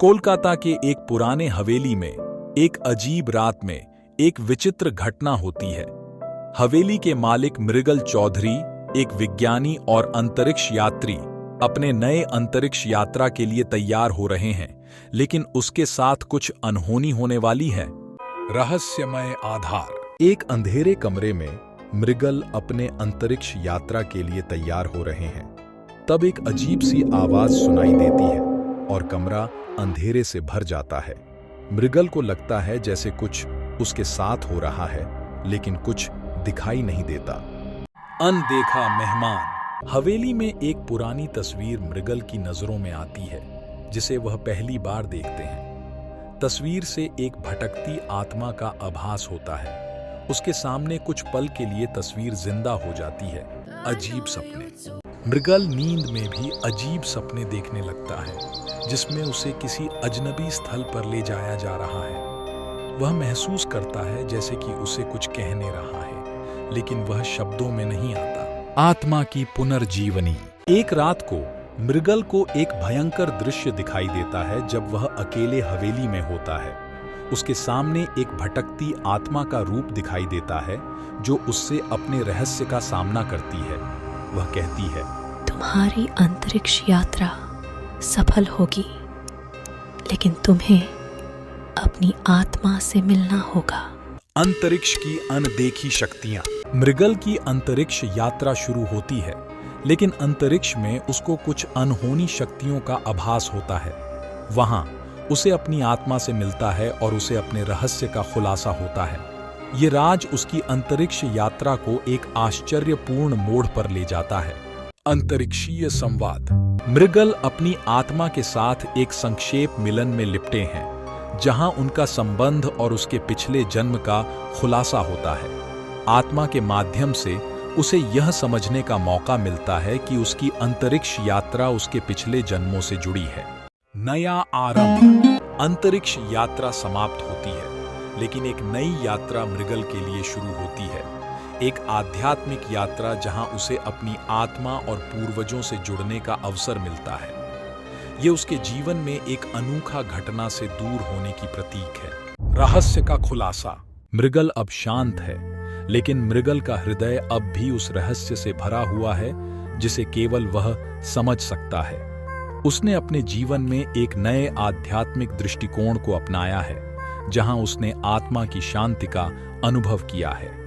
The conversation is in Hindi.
कोलकाता के एक पुराने हवेली में एक अजीब रात में एक विचित्र घटना होती है। हवेली के मालिक मृगल चौधरी, एक विज्ञानी और अंतरिक्ष यात्री, अपने नए अंतरिक्ष यात्रा के लिए तैयार हो रहे हैं, लेकिन उसके साथ कुछ अनहोनी होने वाली है। रहस्यमय आधार। एक अंधेरे कमरे में मृगल अपने अंतरिक्ष यात्रा के लिए तैयार हो रहे हैं। तब एक अजीब सी आवाज सुनाई देती है और कमरा अंधेरे से भर जाता है। मृगल को लगता है जैसे कुछ उसके साथ हो रहा है, लेकिन कुछ दिखाई नहीं देता। अनदेखा मेहमान। हवेली में एक पुरानी तस्वीर मृगल की नजरों में आती है, जिसे वह पहली बार देखते हैं। तस्वीर से एक भटकती आत्मा का आभास होता है। उसके सामने कुछ पल के लिए तस्वीर जिंदा हो जाती है। अजीब सपने। मृगल नींद में भी अजीब सपने देखने लगता है, जिसमें उसे किसी अजनबी स्थल पर ले जाया जा रहा है। वह महसूस करता है जैसे कि उसे कुछ कहने रहा है, लेकिन वह शब्दों में नहीं आता। आत्मा की पुनर्जीवनी। एक रात को मृगल को एक भयंकर दृश्य दिखाई देता है। जब वह अकेले हवेली में होता है, उसके सामने एक भटकती आत्मा का रूप दिखाई देता है, जो उससे अपने रहस्य का सामना करती है। वह कहती है, तुम्हारी अंतरिक्ष यात्रा सफल होगी, लेकिन तुम्हें अपनी आत्मा से मिलना होगा। अंतरिक्ष की अनदेखी शक्तियां। मृगल की अंतरिक्ष यात्रा शुरू होती है, लेकिन अंतरिक्ष में उसको कुछ अनहोनी शक्तियों का आभास होता है। वहां उसे अपनी आत्मा से मिलता है और उसे अपने रहस्य का खुलासा होता है। ये राज उसकी अंतरिक्ष यात्रा को एक आश्चर्यपूर्ण मोड़ पर ले जाता है। अंतरिक्षीय संवाद। मृगल अपनी आत्मा के साथ एक संक्षेप मिलन में लिपटे हैं, जहां उनका संबंध और उसके पिछले जन्म का खुलासा होता है। आत्मा के माध्यम से उसे यह समझने का मौका मिलता है कि उसकी अंतरिक्ष यात्रा उसके पिछले जन्मों से जुड़ी है। नया आरंभ। अंतरिक्ष यात्रा समाप्त होती है, लेकिन एक नई यात्रा मृगल के लिए शुरू होती है। एक आध्यात्मिक यात्रा जहां उसे अपनी आत्मा और पूर्वजों से जुड़ने का अवसर मिलता है। ये उसके जीवन में एक अनूठा घटना से दूर होने की प्रतीक है। रहस्य का खुलासा। मृगल अब शांत है, लेकिन मृगल का हृदय अब भी उस रहस्य से भरा हुआ है जिसे केवल वह समझ सकता है। उसने अपने जीवन में एक नए आध्यात्मिक दृष्टिकोण को अपनाया है, जहां उसने आत्मा की शांति का अनुभव किया है।